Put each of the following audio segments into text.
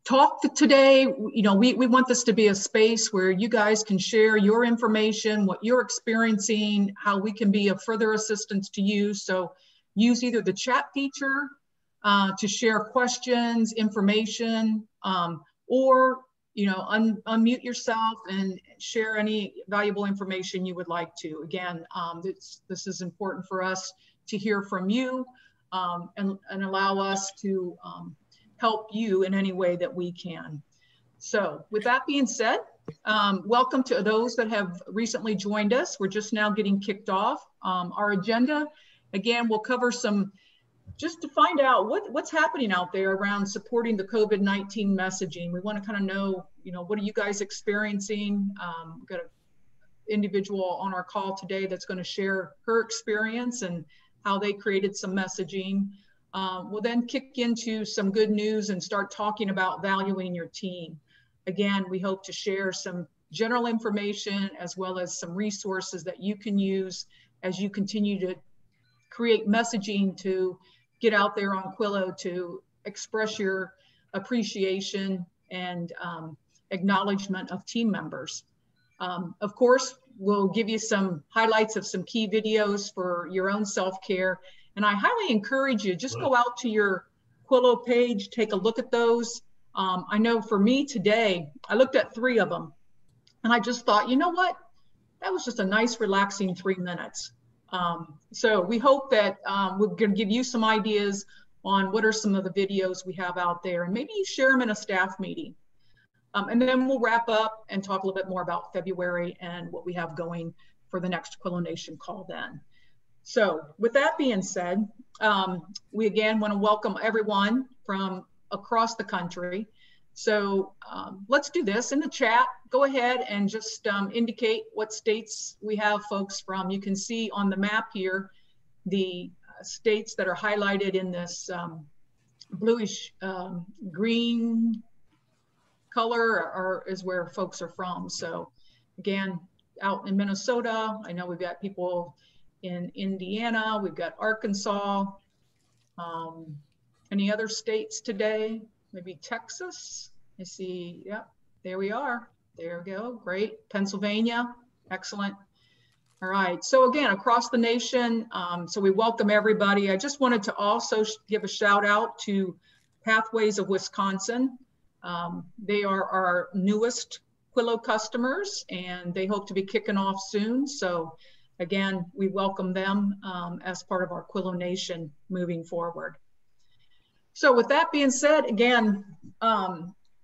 talk today. We want this to be a space where you guys can share your information, what you're experiencing, how we can be of further assistance to you. So use either the chat feature to share questions, information, or unmute yourself and share any valuable information you would like to. Again, this is important for us to hear from you and allow us to help you in any way that we can. So with that being said, welcome to those that have recently joined us. We're just now getting kicked off. Our agenda, again, we'll cover some, just to find out what's happening out there around supporting the COVID-19 messaging. We want to kind of know, what are you guys experiencing? We've got an individual on our call today that's going to share her experience and how they created some messaging. We'll then kick into some good news and start talking about valuing your team. Again, we hope to share some general information as well as some resources that you can use as you continue to create messaging to get out there on Quillo to express your appreciation and acknowledgement of team members. Of course, we'll give you some highlights of some key videos for your own self-care. And I highly encourage you, just go out to your Quillo page, take a look at those. I know for me today, I looked at 3 of them and I just thought, you know what? That was just a nice, relaxing 3 minutes. So we hope that we're going to give you some ideas on what are some of the videos we have out there, and maybe you share them in a staff meeting. And then we'll wrap up and talk a little bit more about February and what we have going for the next Quillo Nation call then. So with that being said, we again want to welcome everyone from across the country. So let's do this in the chat. Go ahead and just indicate what states we have folks from. You can see on the map here the states that are highlighted in this bluish green color is where folks are from. So again, out in Minnesota, I know we've got people in Indiana, we've got Arkansas. Any other states today? Maybe Texas. I see, yeah, there we are. There we go, great. Pennsylvania, excellent. All right, so again, across the nation, so we welcome everybody. I just wanted to also give a shout out to Pathways of Wisconsin. They are our newest Quillo customers and they hope to be kicking off soon. So again, we welcome them as part of our Quillo Nation moving forward. So with that being said, again,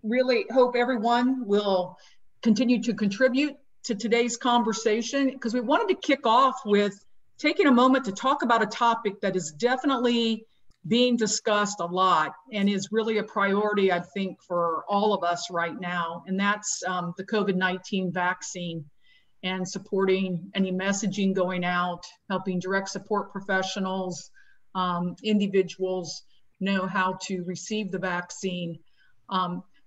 really hope everyone will continue to contribute to today's conversation, because we wanted to kick off with taking a moment to talk about a topic that is definitely being discussed a lot and is really a priority, I think, for all of us right now. And that's the COVID-19 vaccine and supporting any messaging going out, helping direct support professionals, individuals know how to receive the vaccine.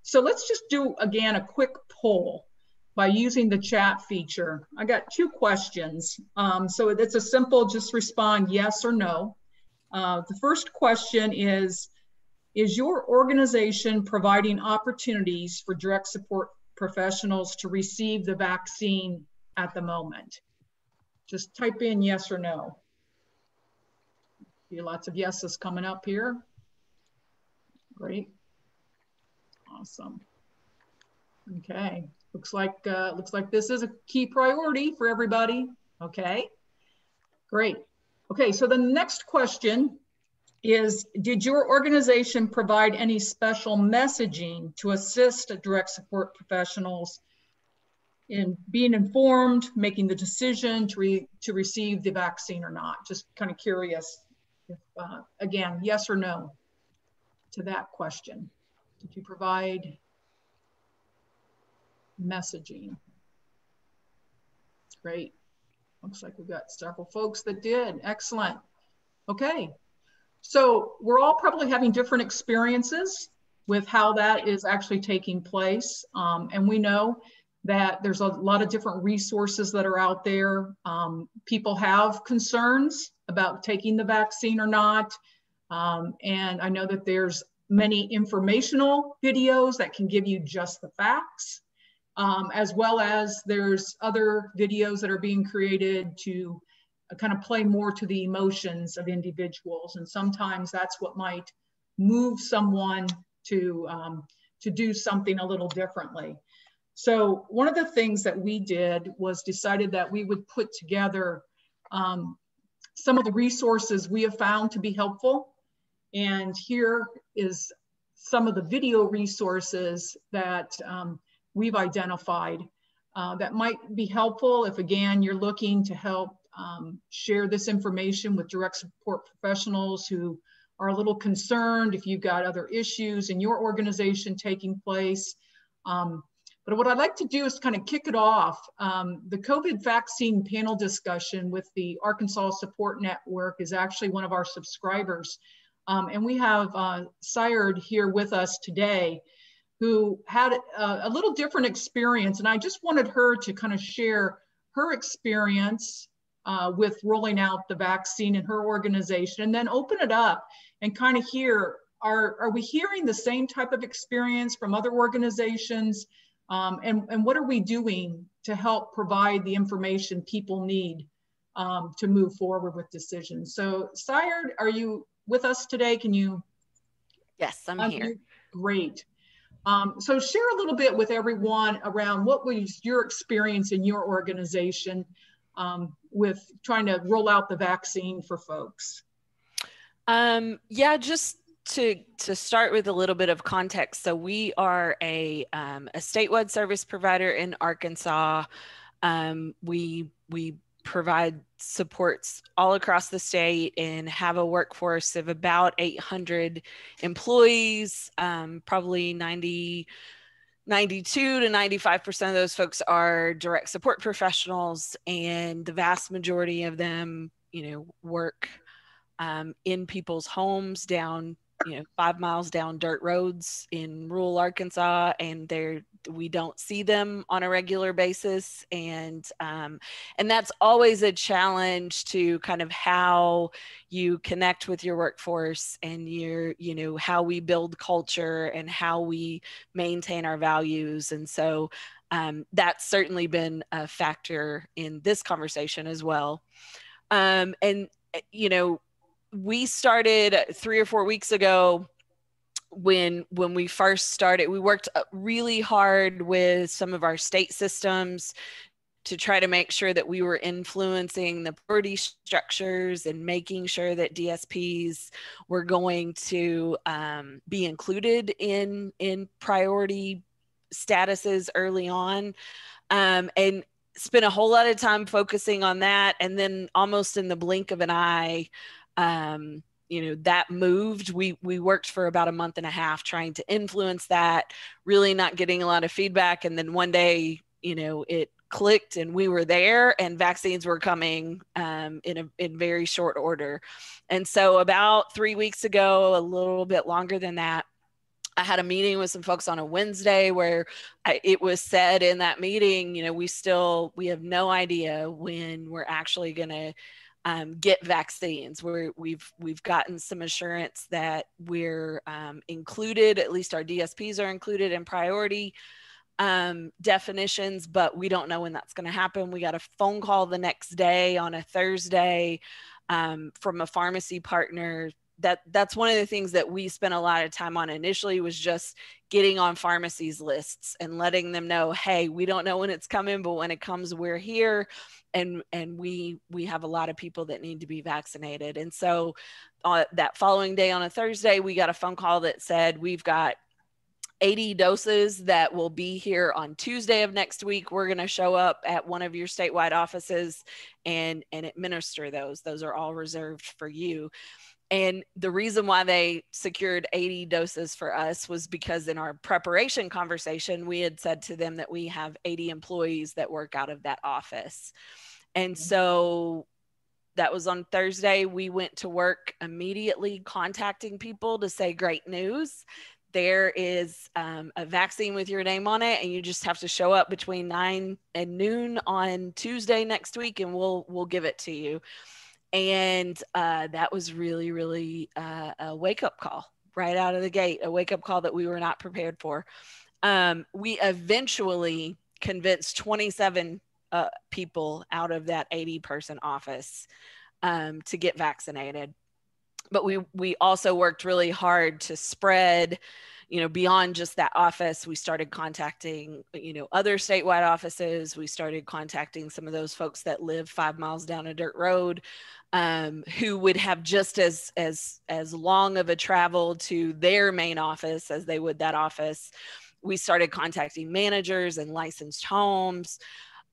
So let's just do, again, a quick poll by using the chat feature. I got 2 questions. So it's a simple, just respond yes or no. The first question is your organization providing opportunities for direct support professionals to receive the vaccine at the moment? Just type in yes or no. See lots of yeses coming up here. Great. Awesome. Okay. Looks like this is a key priority for everybody. Okay. Great. Okay, so the next question is, did your organization provide any special messaging to assist direct support professionals in being informed, making the decision to receive the vaccine or not? Just kind of curious, if, again, yes or no to that question. Did you provide messaging? Great. Looks like we've got several folks that did. Excellent. Okay. So we're all probably having different experiences with how that is actually taking place. And we know that there's a lot of different resources that are out there. People have concerns about taking the vaccine or not. And I know that there's many informational videos that can give you just the facts, as well as there's other videos that are being created to kind of play more to the emotions of individuals. And sometimes that's what might move someone to do something a little differently. So one of the things that we did was decided that we would put together some of the resources we have found to be helpful. And here is some of the video resources that we've identified that might be helpful if, again, you're looking to help share this information with direct support professionals who are a little concerned if you've got other issues in your organization taking place. But what I'd like to do is kind of kick it off. The COVID vaccine panel discussion with the Arkansas Support Network is actually one of our subscribers. And we have Syard here with us today, who had a little different experience. And I just wanted her to kind of share her experience with rolling out the vaccine in her organization, and then open it up and kind of hear, are we hearing the same type of experience from other organizations? And what are we doing to help provide the information people need to move forward with decisions? So Syard, are you with us today? Can you? Yes, I'm here. Great. So share a little bit with everyone around what was your experience in your organization with trying to roll out the vaccine for folks. Yeah, just to start with a little bit of context. So we are a statewide service provider in Arkansas. We provide supports all across the state and have a workforce of about 800 employees. Probably 92 to 95% of those folks are direct support professionals, and the vast majority of them, work in people's homes down, 5 miles down dirt roads in rural Arkansas, and we don't see them on a regular basis. And that's always a challenge to kind of how you connect with your workforce and how we build culture and how we maintain our values. And so that's certainly been a factor in this conversation as well. We started 3 or 4 weeks ago. When we first started, we worked really hard with some of our state systems to try to make sure that we were influencing the priority structures and making sure that DSPs were going to be included in priority statuses early on, and spent a whole lot of time focusing on that. And then almost in the blink of an eye, that moved. We worked for about a month and a half trying to influence that, really not getting a lot of feedback. And then one day, it clicked and we were there, and vaccines were coming in very short order. And so about 3 weeks ago, a little bit longer than that, I had a meeting with some folks on a Wednesday where it was said in that meeting, we have no idea when we're actually going to get vaccines. We've gotten some assurance that we're included, at least our DSPs are included in priority definitions, but we don't know when that's going to happen. We got a phone call the next day on a Thursday from a pharmacy partner. That's one of the things that we spent a lot of time on initially, was just getting on pharmacies' lists and letting them know, hey, we don't know when it's coming, but when it comes, we're here. And we have a lot of people that need to be vaccinated. And so that following day on a Thursday, we got a phone call that said, we've got 80 doses that will be here on Tuesday of next week. We're going to show up at one of your statewide offices and administer those. Those are all reserved for you. And the reason why they secured 80 doses for us was because in our preparation conversation, we had said to them that we have 80 employees that work out of that office. And so that was on Thursday. We went to work immediately contacting people to say, great news. There is a vaccine with your name on it, and you just have to show up between 9 and noon on Tuesday next week, and we'll give it to you. And that was really, really a wake-up call, right out of the gate, a wake-up call that we were not prepared for. We eventually convinced 27 people out of that 80-person office to get vaccinated. But we also worked really hard to spread, beyond just that office. We started contacting, other statewide offices. We started contacting some of those folks that live 5 miles down a dirt road, who would have just as long of a travel to their main office as they would that office. We started contacting managers and licensed homes,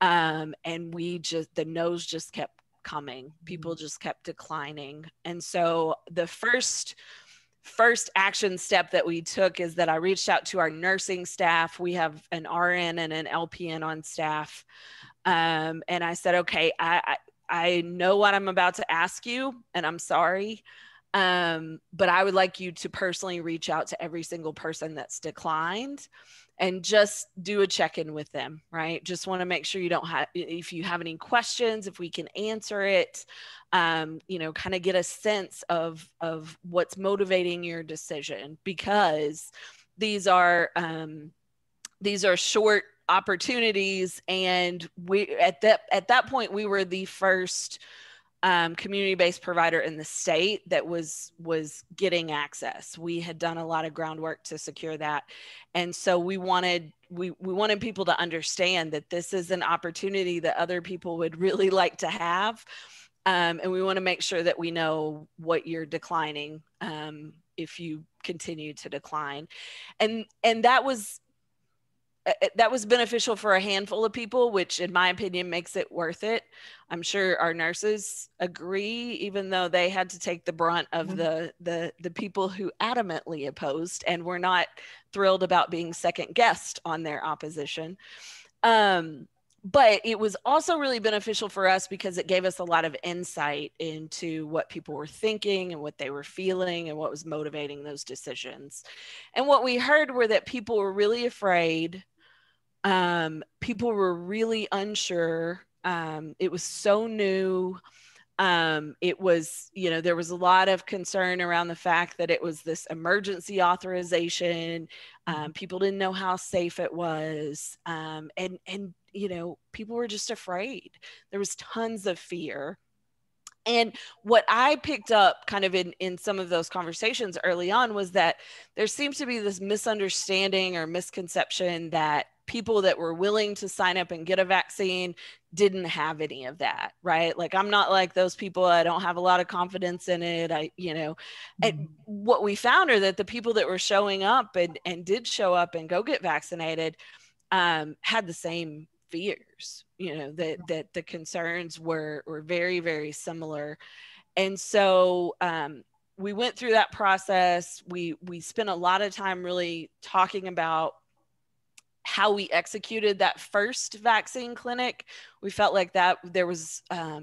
and the no's just kept coming. People just kept declining. And so the first action step that we took is that I reached out to our nursing staff. We have an RN and an LPN on staff. And I said, okay, I know what I'm about to ask you, and I'm sorry. But I would like you to personally reach out to every single person that's declined and just do a check-in with them, right? Just want to make sure if you have any questions, if we can answer it, kind of get a sense of what's motivating your decision, because these are short opportunities. And we, at that point, we were the first community-based provider in the state that was getting access. We had done a lot of groundwork to secure that. And so we wanted people to understand that this is an opportunity that other people would really like to have. And we want to make sure that we know what you're declining, if you continue to decline. And that was beneficial for a handful of people, which in my opinion makes it worth it. I'm sure our nurses agree, even though they had to take the brunt of the people who adamantly opposed and were not thrilled about being second guessed on their opposition. But it was also really beneficial for us because it gave us a lot of insight into what people were thinking and what they were feeling and what was motivating those decisions. And what we heard were that people were really afraid. People were really unsure. It was so new. It was, there was a lot of concern around the fact that it was this emergency authorization. People didn't know how safe it was. And people were just afraid. There was tons of fear. And what I picked up kind of in some of those conversations early on was that there seems to be this misunderstanding or misconception that people that were willing to sign up and get a vaccine didn't have any of that, right? Like, I'm not like those people. I don't have a lot of confidence in it. And what we found are that the people that were showing up and did show up and go get vaccinated had the same fears, that the concerns were very, very similar. And so we went through that process. We spent a lot of time really talking about how we executed that first vaccine clinic. We felt like that there was a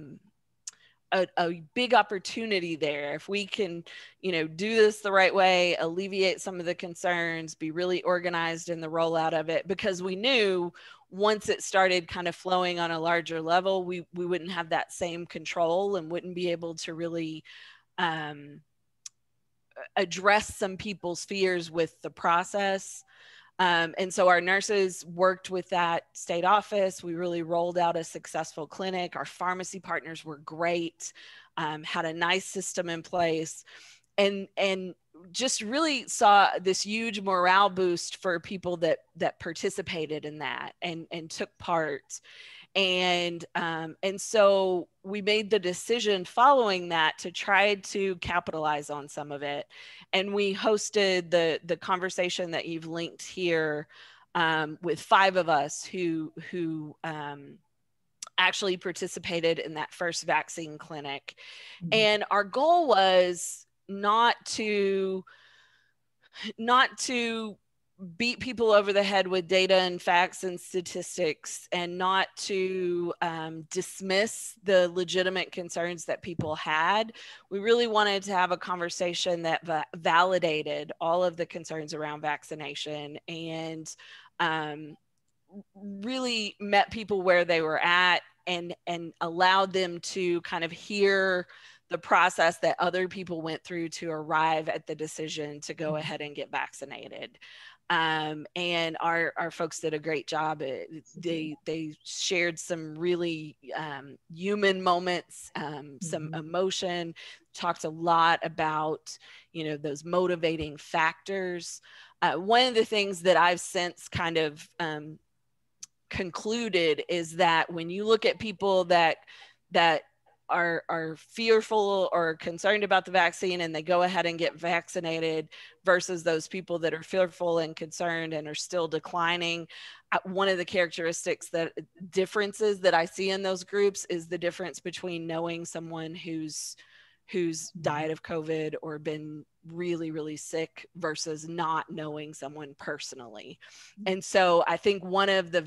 big opportunity there. If we can, do this the right way, alleviate some of the concerns, be really organized in the rollout of it, because we knew once it started kind of flowing on a larger level, we wouldn't have that same control and wouldn't be able to really address some people's fears with the process. And so our nurses worked with that state office. We really rolled out a successful clinic. Our pharmacy partners were great, had a nice system in place, and just really saw this huge morale boost for people that participated in that and took part. And so we made the decision following that to try to capitalize on some of it. And we hosted the conversation that you've linked here with 5 of us who actually participated in that first vaccine clinic. And our goal was not to beat people over the head with data and facts and statistics, and not to dismiss the legitimate concerns that people had. We really wanted to have a conversation that validated all of the concerns around vaccination and really met people where they were at and allowed them to kind of hear the process that other people went through to arrive at the decision to go ahead and get vaccinated. And our folks did a great job. They shared some really human moments, some emotion, talked a lot about, you know, those motivating factors. One of the things that I've since kind of concluded is that when you look at people that are fearful or concerned about the vaccine and they go ahead and get vaccinated versus those people that are fearful and concerned and are still declining, one of the characteristics differences that I see in those groups is the difference between knowing someone who's died of COVID or been really, really sick versus not knowing someone personally. And so I think one of the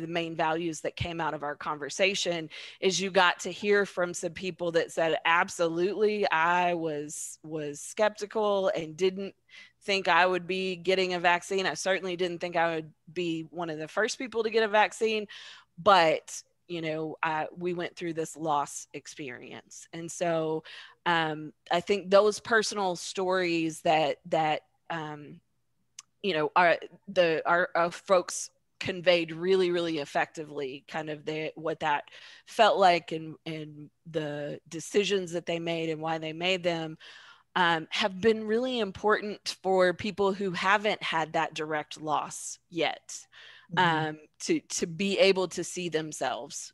main values that came out of our conversation is you got to hear from some people that said, absolutely, I was skeptical and didn't think I would be getting a vaccine. I certainly didn't think I would be one of the first people to get a vaccine, but you know, we went through this loss experience. And so I think those personal stories that you know, our folks conveyed really, really effectively kind of what that felt like and the decisions that they made and why they made them have been really important for people who haven't had that direct loss yet. To be able to see themselves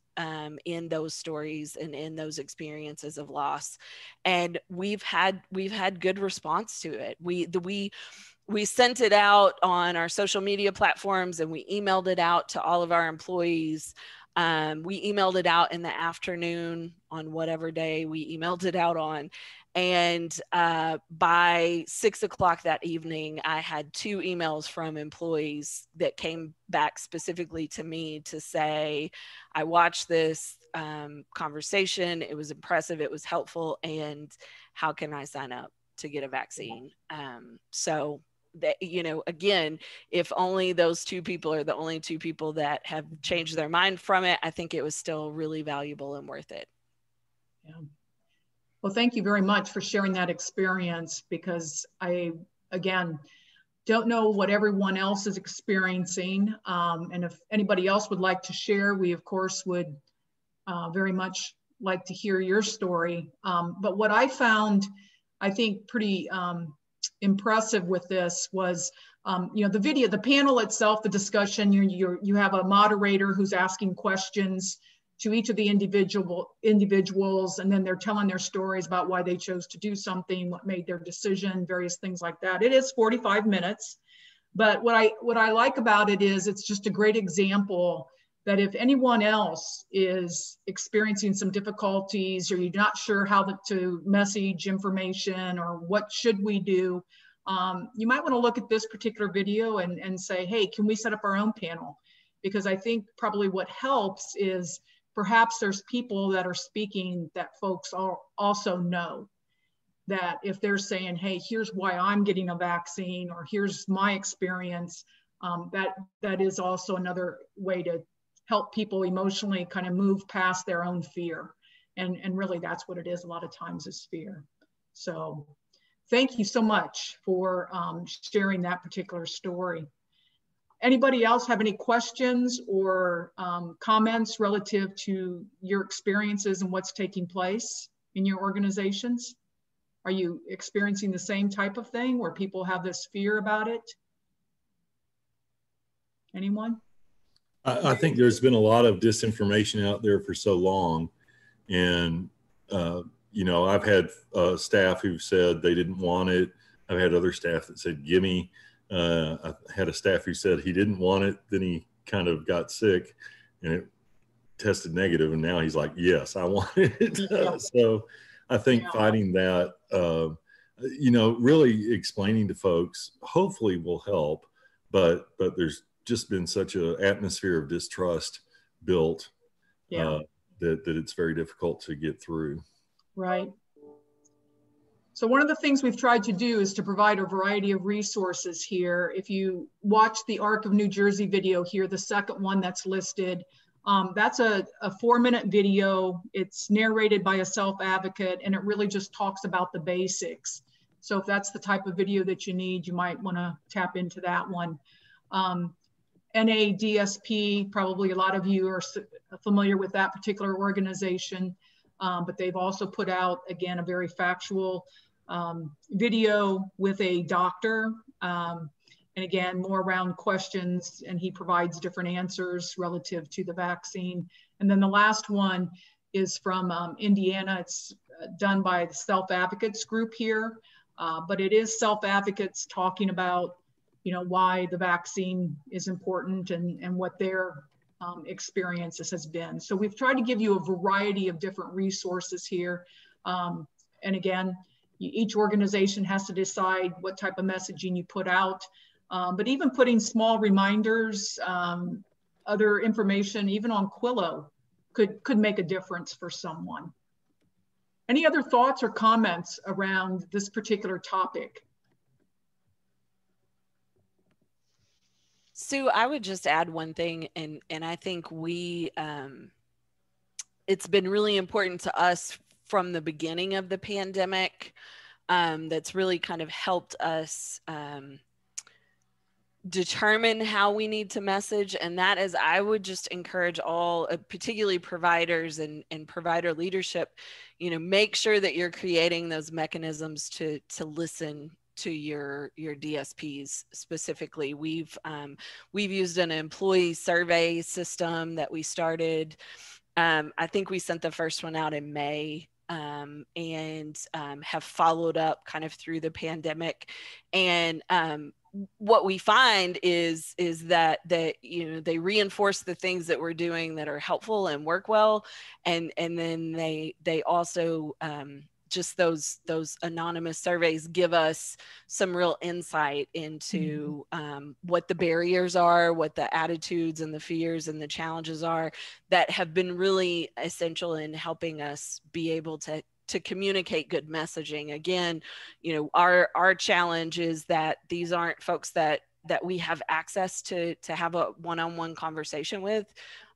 in those stories and in those experiences of loss. And we've had good response to it. We sent it out on our social media platforms and we emailed it out to all of our employees. We emailed it out in the afternoon on whatever day we emailed it out on. And by 6 o'clock that evening, I had 2 emails from employees that came back specifically to me to say, I watched this conversation. It was impressive. It was helpful. And how can I sign up to get a vaccine? So that, you know, again, if only those 2 people are the only 2 people that have changed their mind from it, I think it was still really valuable and worth it. Yeah. Well, thank you very much for sharing that experience, because I, again, don't know what everyone else is experiencing. And if anybody else would like to share, we of course would very much like to hear your story. But what I found, I think, pretty impressive with this was, you know, the video, the panel itself, the discussion, you have a moderator who's asking questions to each of the individuals, and then they're telling their stories about why they chose to do something, what made their decision, various things like that. It is 45 minutes, but what I like about it is it's just a great example that if anyone else is experiencing some difficulties, or you're not sure how to message information or what should we do, you might want to look at this particular video and say, hey, can we set up our own panel? Because I think probably what helps is perhaps there's people that are speaking that folks also know, that if they're saying, hey, here's why I'm getting a vaccine, or here's my experience, that is also another way to help people emotionally kind of move past their own fear. And really that's what it is a lot of times, is fear. So thank you so much for sharing that particular story. Anybody else have any questions or comments relative to your experiences and what's taking place in your organizations? Are you experiencing the same type of thing where people have this fear about it? Anyone? I think there's been a lot of disinformation out there for so long. And, you know, I've had staff who've said they didn't want it. I've had other staff that said, gimme. I had a staff who said he didn't want it. Then he kind of got sick and it tested negative. And now he's like, yes, I want it. So I think fighting that, you know, really explaining to folks hopefully will help. But there's just been such an atmosphere of distrust built that it's very difficult to get through. Right. So one of the things we've tried to do is to provide a variety of resources here. If you watch the Arc of New Jersey video here, the second one that's listed, That's a 4-minute video. It's narrated by a self-advocate, and it really just talks about the basics. So if that's the type of video that you need, you might want to tap into that one. NADSP, probably a lot of you are familiar with that particular organization, but they've also put out, again, a very factual video with a doctor. And again, more around questions, and he provides different answers relative to the vaccine. And then the last one is from Indiana. It's done by the self-advocates group here, but it is self-advocates talking about, you know, why the vaccine is important and what their experiences has been. So we've tried to give you a variety of different resources here. And again, each organization has to decide what type of messaging you put out. But even putting small reminders, other information, even on Quillo, could make a difference for someone. Any other thoughts or comments around this particular topic? Sue, I would just add one thing, and I think it's been really important to us from the beginning of the pandemic. That's really kind of helped us determine how we need to message, and that is, I would just encourage all, particularly providers and provider leadership, you know, make sure that you're creating those mechanisms to listen to your DSPs specifically. We've used an employee survey system that we started. I think we sent the first one out in May. And have followed up kind of through the pandemic. And what we find is that you know, they reinforce the things that we're doing that are helpful and work well, and then they also just those anonymous surveys give us some real insight into what the barriers are, what the attitudes and the fears and the challenges are that have been really essential in helping us be able to communicate good messaging. Again, you know, our challenge is that these aren't folks that we have access to have a one-on-one conversation with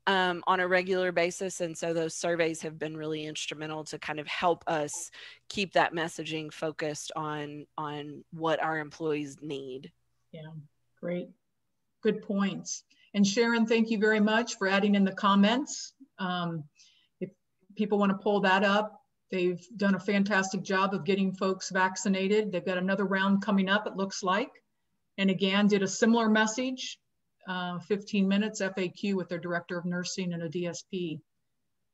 on a regular basis. And so those surveys have been really instrumental to kind of help us keep that messaging focused on what our employees need. Yeah, great. Good points. And Sharon, thank you very much for adding in the comments. If people want to pull that up, they've done a fantastic job of getting folks vaccinated. They've got another round coming up, it looks like. And again, did a similar message, 15 minutes FAQ with their director of nursing and a DSP.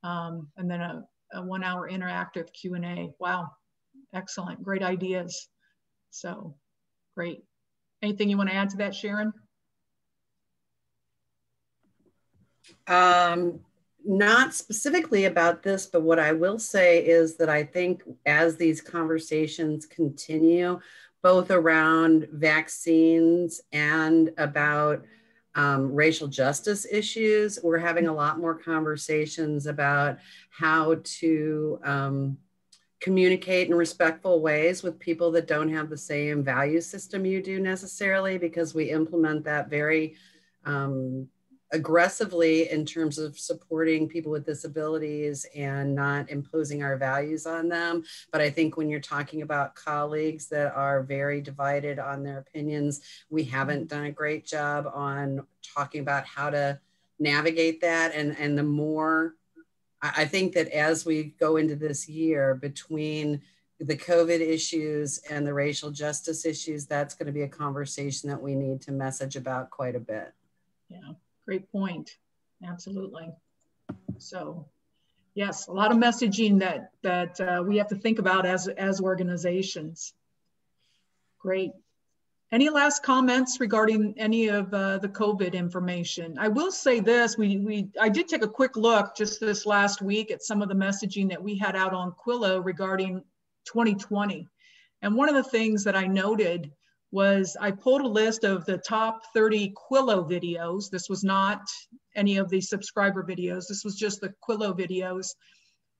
And then a 1-hour interactive Q&A. Wow, excellent, great ideas. So great. Anything you want to add to that, Sharon? Not specifically about this, but what I will say is that I think as these conversations continue, both around vaccines and about racial justice issues, we're having a lot more conversations about how to communicate in respectful ways with people that don't have the same value system you do necessarily, because we implement that very aggressively in terms of supporting people with disabilities and not imposing our values on them. But I think when you're talking about colleagues that are very divided on their opinions, we haven't done a great job on talking about how to navigate that. And the more, I think that as we go into this year, between the COVID issues and the racial justice issues, that's going to be a conversation that we need to message about quite a bit. Yeah. Great point. Absolutely. So yes, a lot of messaging that we have to think about as organizations. Great. Any last comments regarding any of the COVID information? I will say this, I did take a quick look just this last week at some of the messaging that we had out on Quillo regarding 2020. And one of the things that I noted was I pulled a list of the top 30 Quillo videos. This was not any of the subscriber videos. This was just the Quillo videos.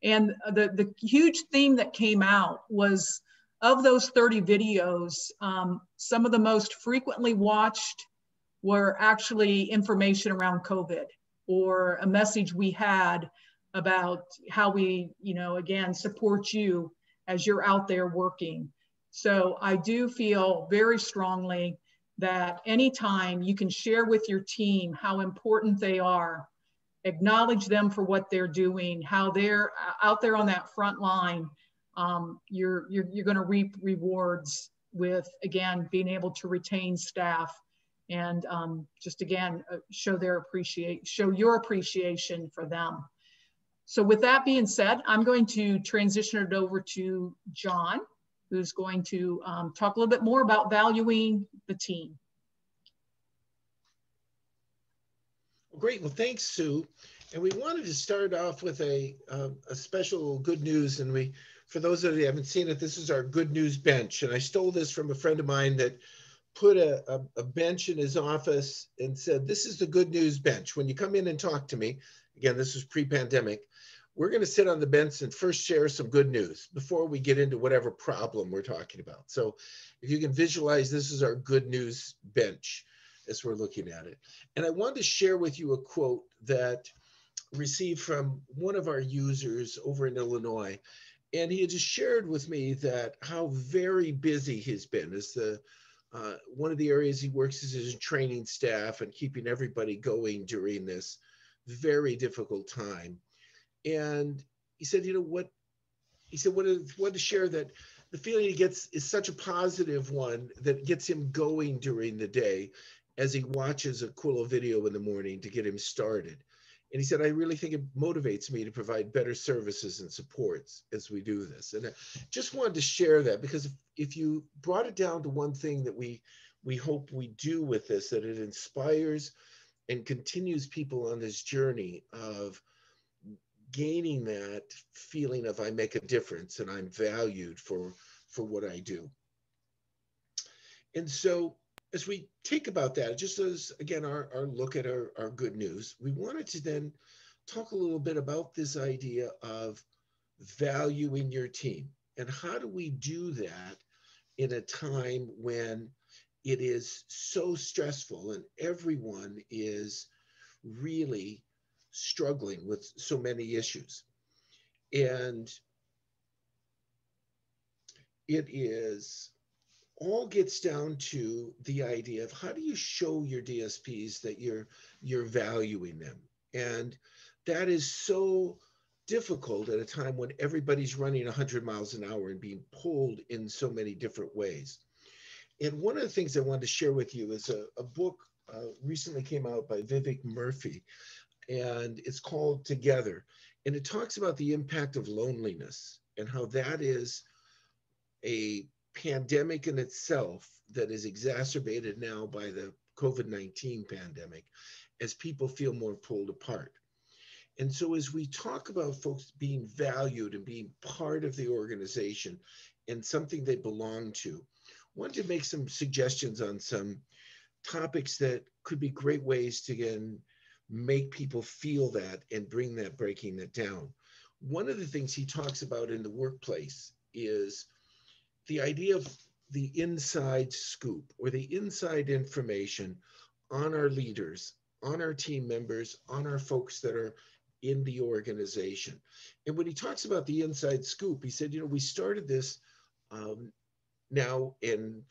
And the huge theme that came out was, of those 30 videos, some of the most frequently watched were actually information around COVID. or a message we had about how we, again, support you as you're out there working. So I do feel very strongly that anytime you can share with your team how important they are, acknowledge them for what they're doing, how they're out there on that front line, you're going to reap rewards with, again, being able to retain staff and just, again, show your appreciation for them. So with that being said, I'm going to transition it over to John, who's going to talk a little bit more about valuing the team. Great. Well, thanks, Sue. And we wanted to start off with a special good news. And for those of you who haven't seen it, this is our good news bench. And I stole this from a friend of mine that put a bench in his office and said, this is the good news bench. When you come in and talk to me, again, this was pre-pandemic, we're going to sit on the bench and first share some good news before we get into whatever problem we're talking about. So if you can visualize, this is our good news bench as we're looking at it. And I wanted to share with you a quote that received from one of our users over in Illinois. And he had just shared with me that how very busy he's been. As one of the areas he works is his training staff and keeping everybody going during this very difficult time. And he said, what to share that the feeling he gets is such a positive one that gets him going during the day as he watches a Quillo video in the morning to get him started. And he said, I really think it motivates me to provide better services and supports as we do this. And I just wanted to share that, because if you brought it down to one thing that we hope we do with this, that it inspires and continues people on this journey of gaining that feeling of I make a difference and I'm valued for what I do. And so as we think about that, just as, again, our look at our good news, we wanted to then talk a little bit about this idea of valuing your team. And how do we do that in a time when it is so stressful and everyone is really struggling with so many issues? And it is all gets down to the idea of how do you show your DSPs that you're valuing them. And that is so difficult at a time when everybody's running 100 miles an hour and being pulled in so many different ways. And one of the things I wanted to share with you is a book recently came out by Vivek Murphy, and it's called Together. And it talks about the impact of loneliness and how that is a pandemic in itself that is exacerbated now by the COVID-19 pandemic as people feel more pulled apart. And so as we talk about folks being valued and being part of the organization and something they belong to, I wanted to make some suggestions on some topics that could be great ways to, again, make people feel that and breaking that down. One of the things he talks about in the workplace is the idea of the inside scoop or the inside information on our leaders, on our team members, on our folks that are in the organization. And when he talks about the inside scoop, he said, we started this now, and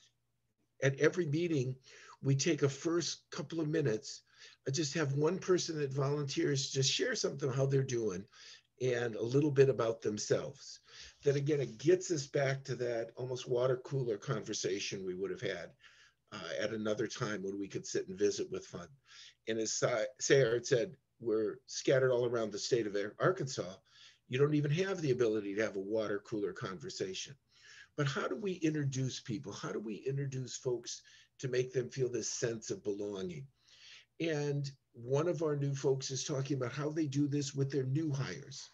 at every meeting, we take a first couple of minutes, just have one person that volunteers, just share something, how they're doing, and a little bit about themselves. That again, it gets us back to that almost water cooler conversation we would have had at another time when we could sit and visit with fun. And as Sayar said, we're scattered all around the state of Arkansas. You don't even have the ability to have a water cooler conversation. But how do we introduce people? How do we introduce folks to make them feel this sense of belonging? And one of our new folks is talking about how they do this with their new hires.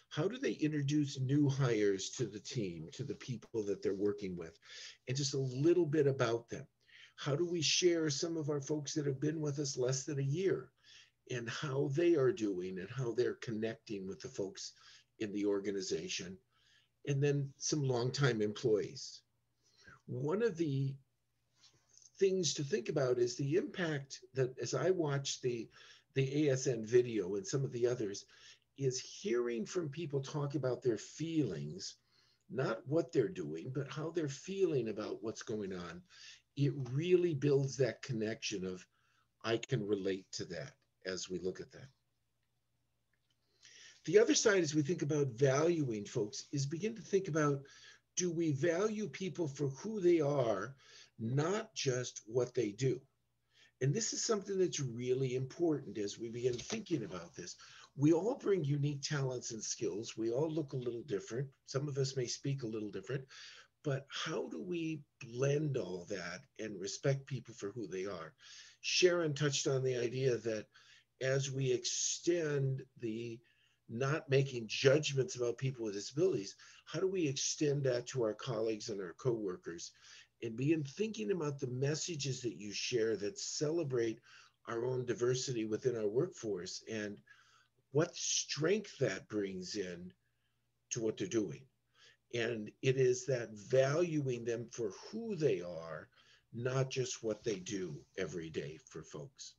How do they introduce new hires to the team, to the people that they're working with? And just a little bit about them. How do we share some of our folks that have been with us less than a year and how they are doing and how they're connecting with the folks in the organization? And then some longtime employees. One of the things to think about is the impact that, as I watch the the ASN video and some of the others, is hearing from people talk about their feelings, not what they're doing, but how they're feeling about what's going on. It really builds that connection of, I can relate to that as we look at that. The other side, as we think about valuing folks, is begin to think about, do we value people for who they are, not just what they do? And this is something that's really important as we begin thinking about this. We all bring unique talents and skills. We all look a little different. Some of us may speak a little different, but how do we blend all that and respect people for who they are? Sharon touched on the idea that as we extend the not making judgments about people with disabilities, how do we extend that to our colleagues and our coworkers, and begin thinking about the messages that you share that celebrate our own diversity within our workforce and what strength that brings in to what they're doing. And it is that valuing them for who they are, not just what they do every day for folks.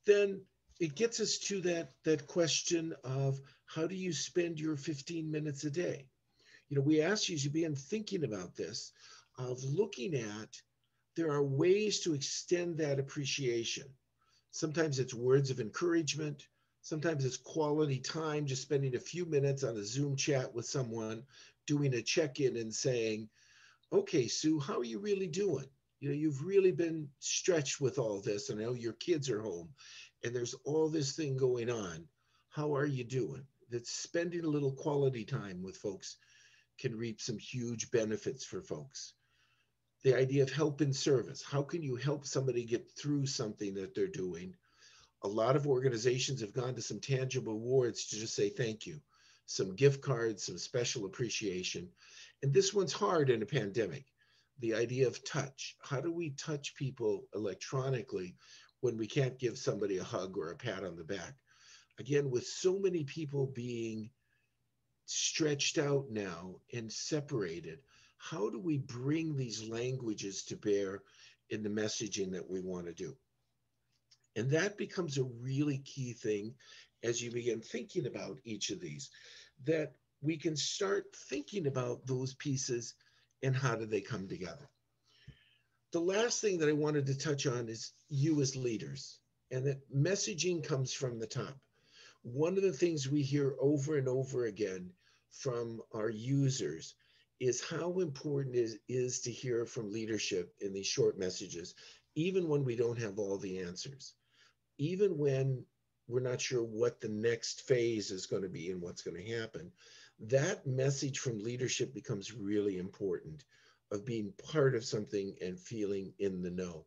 Then it gets us to that question of, how do you spend your 15 minutes a day? You know, we ask you to begin thinking about this, of looking at, there are ways to extend that appreciation. Sometimes it's words of encouragement. Sometimes it's quality time, just spending a few minutes on a Zoom chat with someone, doing a check-in and saying, okay, Sue, how are you really doing? You know, you've really been stretched with all this, and I know your kids are home and there's all this thing going on. How are you doing? That spending a little quality time with folks can reap some huge benefits for folks. The idea of help and service. How can you help somebody get through something that they're doing? A lot of organizations have gone to some tangible awards to just say thank you, some gift cards, some special appreciation. And this one's hard in a pandemic. The idea of touch. How do we touch people electronically when we can't give somebody a hug or a pat on the back? Again, with so many people being stretched out now and separated, how do we bring these languages to bear in the messaging that we want to do? And that becomes a really key thing as you begin thinking about each of these, that we can start thinking about those pieces and how do they come together. The last thing that I wanted to touch on is you as leaders, and that messaging comes from the top. One of the things we hear over and over again from our users is how important it is to hear from leadership in these short messages, even when we don't have all the answers, even when we're not sure what the next phase is going to be and what's going to happen. That message from leadership becomes really important, of being part of something and feeling in the know.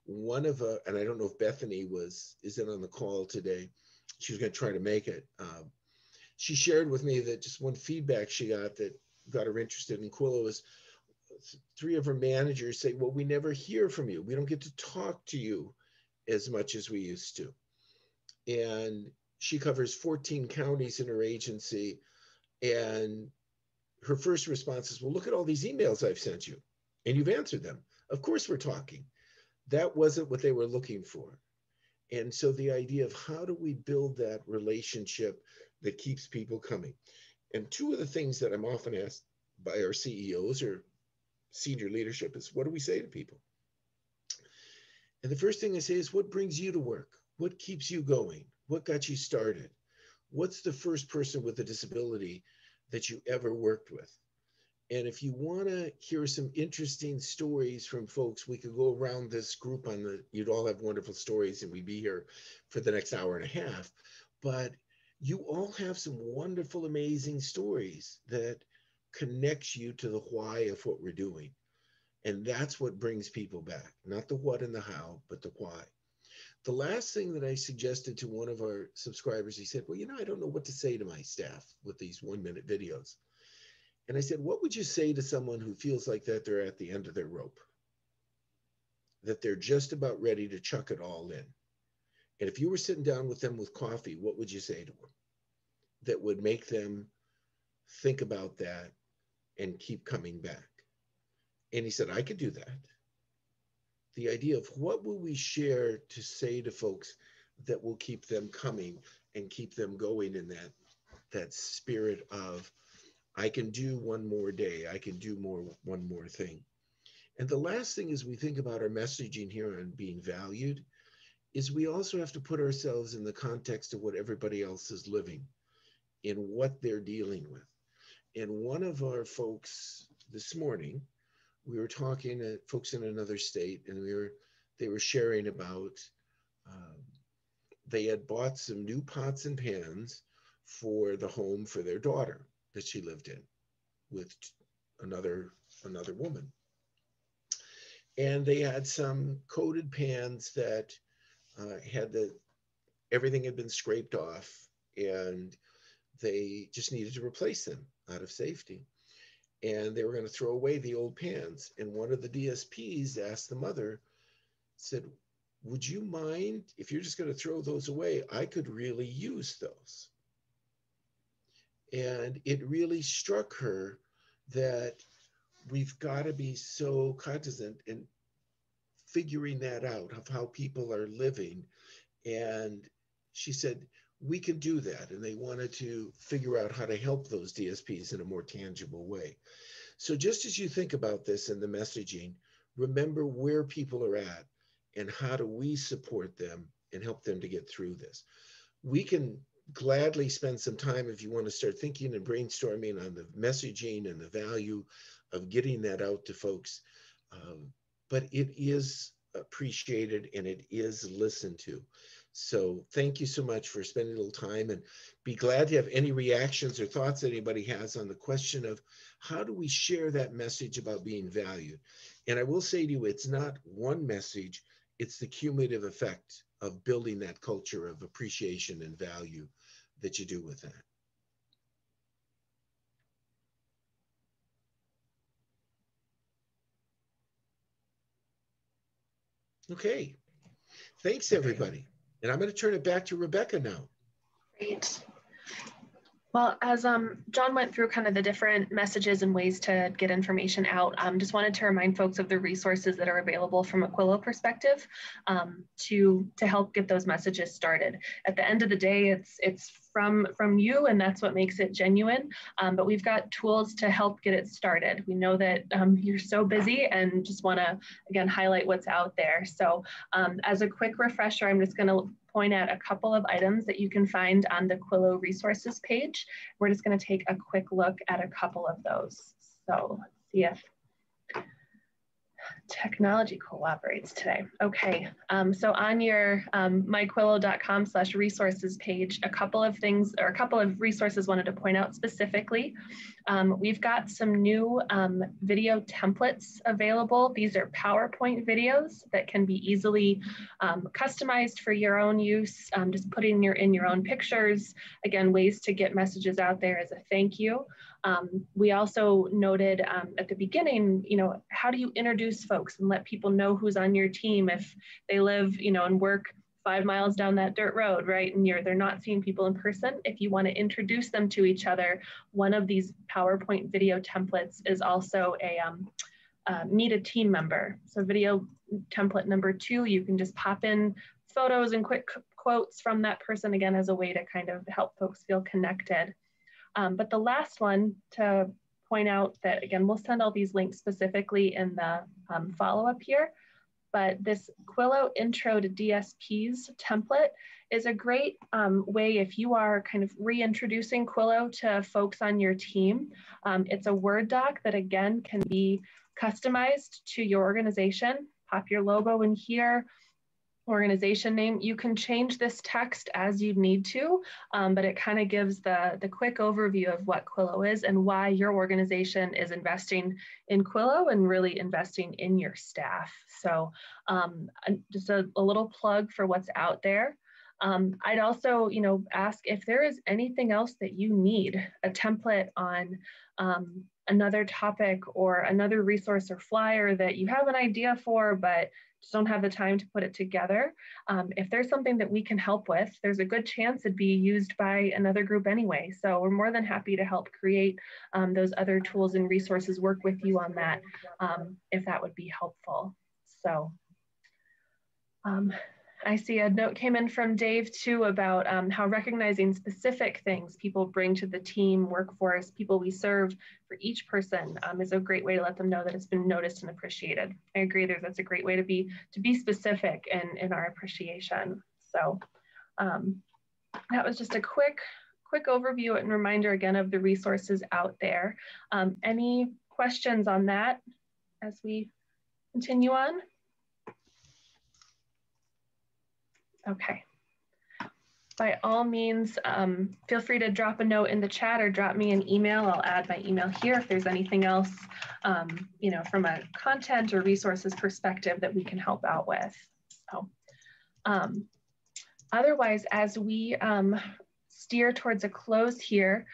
And I don't know if Bethany is in on the call today. She was going to try to make it. She shared with me that just one feedback she got that got her interested in Quillo was 3 of her managers say, well, we never hear from you. We don't get to talk to you as much as we used to. And she covers 14 counties in her agency. And her first response is, well, look at all these emails I've sent you and you've answered them. Of course we're talking. That wasn't what they were looking for. And so the idea of how do we build that relationship that keeps people coming? And 2 of the things that I'm often asked by our CEOs or senior leadership is, what do we say to people? And the first thing I say is, what brings you to work? What keeps you going? What got you started? What's the first person with a disability that you ever worked with? And if you want to hear some interesting stories from folks, we could go around this group you'd all have wonderful stories and we'd be here for the next hour and a half. But you all have some wonderful, amazing stories that connects you to the why of what we're doing. And that's what brings people back, not the what and the how, but the why. The last thing that I suggested to one of our subscribers, he said, well, I don't know what to say to my staff with these 1-minute videos. And I said, what would you say to someone who feels like that they're at the end of their rope, that they're just about ready to chuck it all in? And if you were sitting down with them with coffee, what would you say to them that would make them think about that and keep coming back? And he said, I could do that. the idea of what will we share to say to folks that will keep them coming and keep them going in that spirit of, I can do one more day, I can do one more thing. And the last thing is, we think about our messaging here on being valued, is we also have to put ourselves in the context of what everybody else is living, in what they're dealing with. And one of our folks this morning, we were talking to folks in another state, and they were sharing about they had bought some new pots and pans for the home for their daughter that she lived in with another woman. And they had some coated pans that everything had been scraped off, and they just needed to replace them out of safety. And they were going to throw away the old pans. And one of the DSPs asked the mother, said, would you mind if you're just going to throw those away? I could really use those. And it really struck her that we've got to be so cognizant in figuring that out, of how people are living. And she said, we can do that. And they wanted to figure out how to help those DSPs in a more tangible way. So just as you think about this in the messaging, remember where people are at and how do we support them and help them to get through this. We can gladly spend some time if you want to start thinking and brainstorming on the messaging and the value of getting that out to folks. But it is appreciated and it is listened to. So thank you so much for spending a little time, and be glad to have any reactions or thoughts anybody has on the question of how do we share that message about being valued. And I will say to you, it's not one message, it's the cumulative effect of building that culture of appreciation and value that you do with that. Okay, thanks everybody. And I'm going to turn it back to Rebecca now. Great. Well, as John went through kind of the different messages and ways to get information out, just wanted to remind folks of the resources that are available from a Quillo perspective to help get those messages started. At the end of the day, it's from you, and that's what makes it genuine. But we've got tools to help get it started. We know that you're so busy, and just want to again highlight what's out there. So as a quick refresher, I'm just going to point out a couple of items that you can find on the Quillo resources page. We're just going to take a quick look at a couple of those. So let's see if technology cooperates today. Okay, so on your myquillo.com/resources page, a couple of things, or a couple of resources wanted to point out specifically. We've got some new video templates available. These are PowerPoint videos that can be easily customized for your own use, just putting in your own pictures. Again, ways to get messages out there as a thank you. We also noted at the beginning, how do you introduce folks and let people know who's on your team if they live, and work 5 miles down that dirt road, right? And they're not seeing people in person. If you want to introduce them to each other, one of these PowerPoint video templates is also a meet a team member. So video template number 2, you can just pop in photos and quick quotes from that person, again, as a way to kind of help folks feel connected. But the last one to point out that, again, we'll send all these links specifically in the follow-up here, but this Quillo Intro to DSPs template is a great way if you are kind of reintroducing Quillo to folks on your team. It's a Word doc that, again, can be customized to your organization. Pop your logo in here, organization name. You can change this text as you need to, but it kind of gives the quick overview of what Quillo is and why your organization is investing in Quillo and really investing in your staff. So just a little plug for what's out there. I'd also, ask if there is anything else that you need, a template on another topic or another resource or flyer that you have an idea for, but just don't have the time to put it together. If there's something that we can help with, there's a good chance it'd be used by another group anyway. So we're more than happy to help create those other tools and resources, work with you on that if that would be helpful. So I see a note came in from Dave too about how recognizing specific things people bring to the team, workforce, people we serve for each person is a great way to let them know that it's been noticed and appreciated. I agree, that's a great way to be specific in our appreciation. So that was just a quick overview and reminder again of the resources out there. Any questions on that as we continue on? Okay. By all means, feel free to drop a note in the chat or drop me an email. I'll add my email here if there's anything else, you know, from a content or resources perspective that we can help out with. So, otherwise, as we steer towards a close here,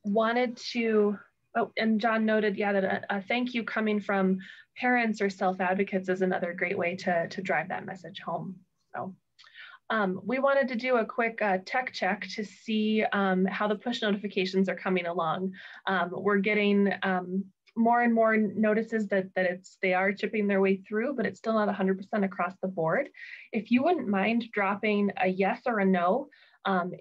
wanted to, oh, and John noted, yeah, that a thank you coming from parents or self-advocates is another great way to drive that message home. So we wanted to do a quick tech check to see how the push notifications are coming along. We're getting more and more notices that they are chipping their way through, but it's still not 100% across the board. If you wouldn't mind dropping a yes or a no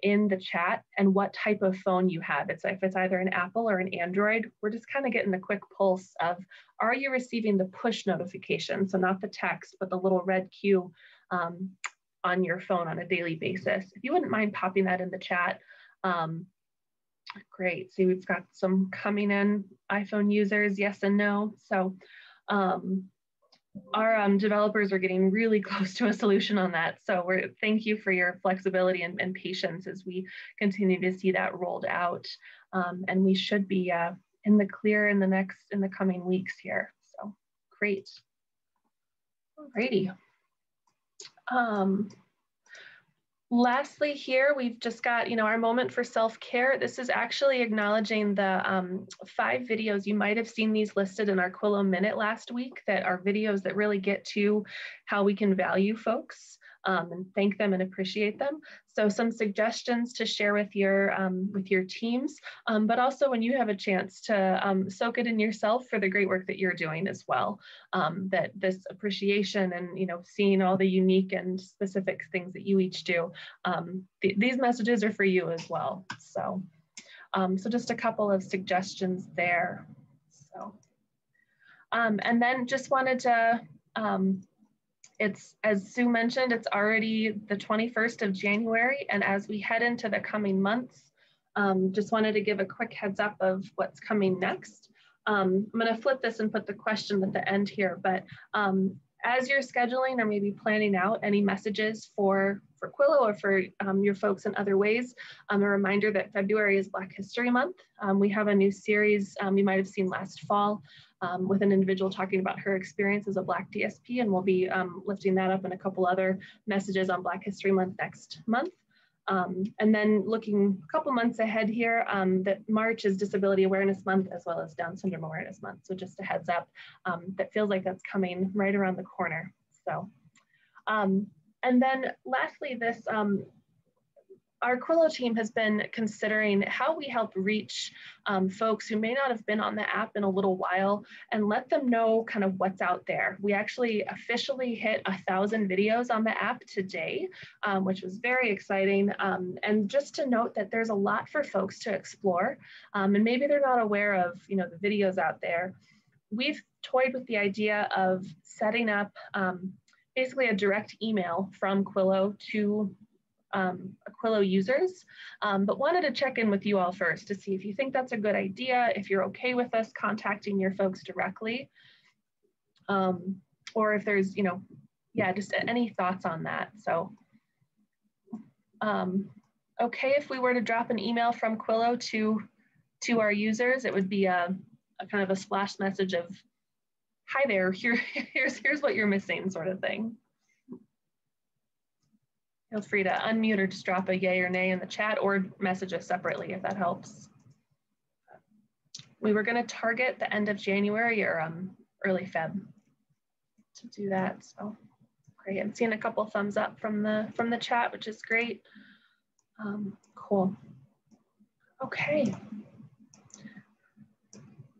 in the chat and what type of phone you have. If it's either an Apple or an Android, we're just kind of getting a quick pulse of, are you receiving the push notification? So not the text, but the little red Q on your phone on a daily basis. If you wouldn't mind popping that in the chat. Great, see we've got some coming in, iPhone users, yes and no. So our developers are getting really close to a solution on that. So thank you for your flexibility and patience as we continue to see that rolled out. And we should be in the clear in the coming weeks here. So great. Alrighty. Lastly here, we've just got, you know, our moment for self-care. This is actually acknowledging the 5 videos. You might have seen these listed in our Quillo Minute last week that are videos that really get to how we can value folks and thank them and appreciate them. So some suggestions to share with your teams, but also when you have a chance to soak it in yourself for the great work that you're doing as well. That this appreciation and, you know, seeing all the unique and specific things that you each do, these messages are for you as well. So, so just a couple of suggestions there. So, and then just wanted to, it's, as Sue mentioned, it's already the 21st of January. And as we head into the coming months, just wanted to give a quick heads up of what's coming next. I'm going to flip this and put the question at the end here, but as you're scheduling or maybe planning out any messages for Quillo or for your folks in other ways, a reminder that February is Black History Month. We have a new series you might have seen last fall with an individual talking about her experience as a Black DSP, and we'll be lifting that up in a couple other messages on Black History Month next month. And then looking a couple months ahead here, that March is Disability Awareness Month as well as Down Syndrome Awareness Month. So just a heads up, that feels like that's coming right around the corner. So, and then lastly, this, our Quillo team has been considering how we help reach folks who may not have been on the app in a little while and let them know kind of what's out there. We actually officially hit 1,000 videos on the app today, which was very exciting. And just to note that there's a lot for folks to explore, and maybe they're not aware of, you know, the videos out there. We've toyed with the idea of setting up basically a direct email from Quillo to Quillo users, but wanted to check in with you all first to see if you think that's a good idea, if you're okay with us contacting your folks directly, or if there's, you know, yeah, just any thoughts on that. So, okay, if we were to drop an email from Quillo to our users, it would be a kind of a splash message of, hi there, here's what you're missing, sort of thing. Feel free to unmute or just drop a yay or nay in the chat or message us separately if that helps. We were going to target the end of January or early Feb to do that. So great. I'm seeing a couple thumbs up from the chat, which is great. Cool. Okay.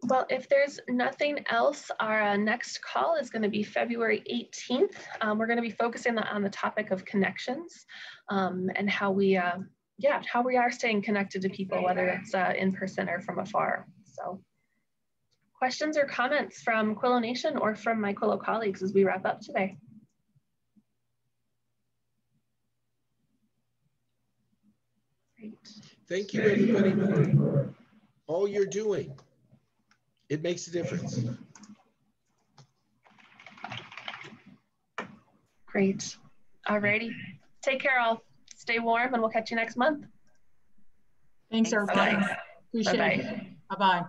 Well, if there's nothing else, our next call is going to be February 18th. We're going to be focusing on the topic of connections and how we are staying connected to people, whether it's in person or from afar. So questions or comments from Quillo Nation or from my Quillo colleagues as we wrap up today? Great. Thank you, everybody, for all you're doing. It makes a difference. Great. All righty. Take care, all. Stay warm, and we'll catch you next month. Thanks, everybody. Bye-bye. Appreciate it. Bye-bye.